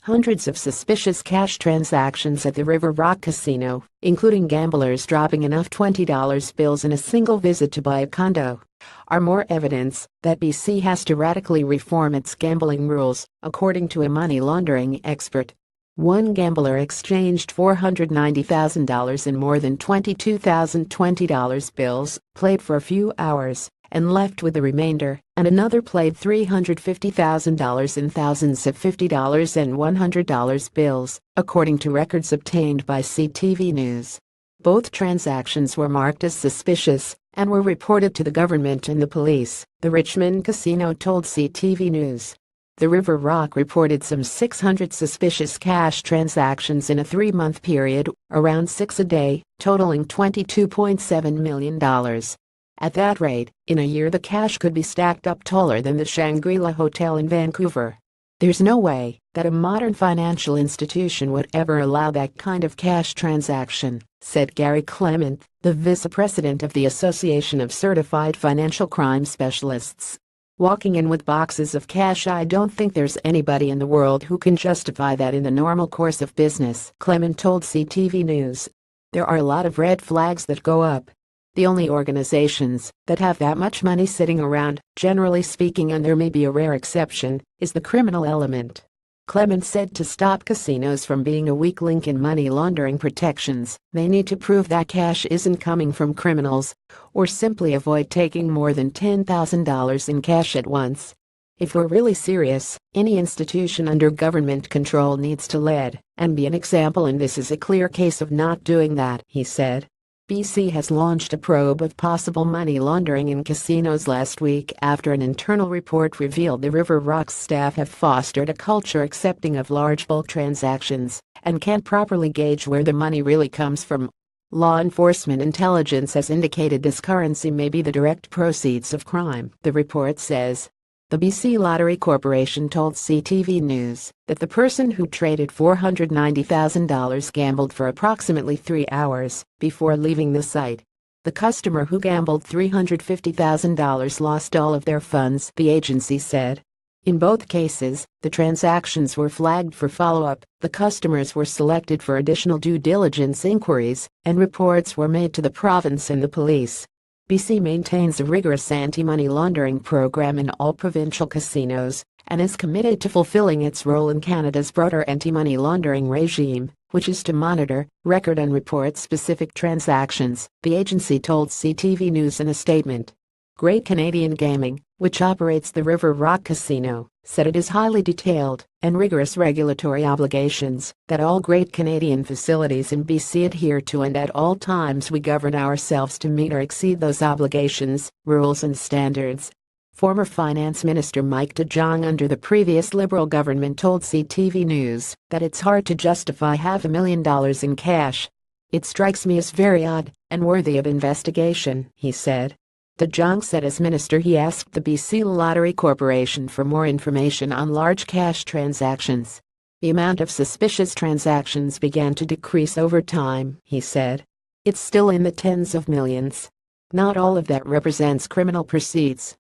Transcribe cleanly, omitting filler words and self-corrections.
Hundreds of suspicious cash transactions at the River Rock Casino, including gamblers dropping enough $20 bills in a single visit to buy a condo, are more evidence that BC has to radically reform its gambling rules, according to a money laundering expert. One gambler exchanged $490,000 in more than 22,000 $20 bills, played for a few hours, and left with the remainder, and another played $350,000 in thousands of $50 and $100 bills, according to records obtained by CTV News. Both transactions were marked as suspicious and were reported to the government and the police, the Richmond casino told CTV News. The River Rock reported some 600 suspicious cash transactions in a 3-month period, around 6 a day, totaling $22.7 million. At that rate, in a year the cash could be stacked up taller than the Shangri-La Hotel in Vancouver. There's no way that a modern financial institution would ever allow that kind of cash transaction, said Gary Clement, the vice-president of the Association of Certified Financial Crime Specialists. Walking in with boxes of cash, I don't think there's anybody in the world who can justify that in the normal course of business, Clement told CTV News. There are a lot of red flags that go up. The only organizations that have that much money sitting around, generally speaking, and there may be a rare exception, is the criminal element. Clement said to stop casinos from being a weak link in money laundering protections, they need to prove that cash isn't coming from criminals, or simply avoid taking more than $10,000 in cash at once. If we're really serious, any institution under government control needs to lead and be an example, and this is a clear case of not doing that, he said. BC has launched a probe of possible money laundering in casinos last week after an internal report revealed the River Rock's staff have fostered a culture accepting of large bulk transactions and can't properly gauge where the money really comes from. Law enforcement intelligence has indicated this currency may be the direct proceeds of crime, the report says. The BC Lottery Corporation told CTV News that the person who traded $490,000 gambled for approximately 3 hours before leaving the site. The customer who gambled $350,000 lost all of their funds, the agency said. In both cases, the transactions were flagged for follow-up, the customers were selected for additional due diligence inquiries, and reports were made to the province and the police. BC maintains a rigorous anti-money laundering program in all provincial casinos and is committed to fulfilling its role in Canada's broader anti-money laundering regime, which is to monitor, record and report specific transactions, the agency told CTV News in a statement. Great Canadian Gaming, which operates the River Rock Casino, said it is highly detailed and rigorous regulatory obligations that all Great Canadian facilities in BC adhere to, and at all times we govern ourselves to meet or exceed those obligations, rules and standards. Former Finance Minister Mike De Jong under the previous Liberal government told CTV News that it's hard to justify $500,000 in cash. It strikes me as very odd and worthy of investigation, he said. De Jong said as minister he asked the BC Lottery Corporation for more information on large cash transactions. The amount of suspicious transactions began to decrease over time, he said. It's still in the tens of millions. Not all of that represents criminal proceeds,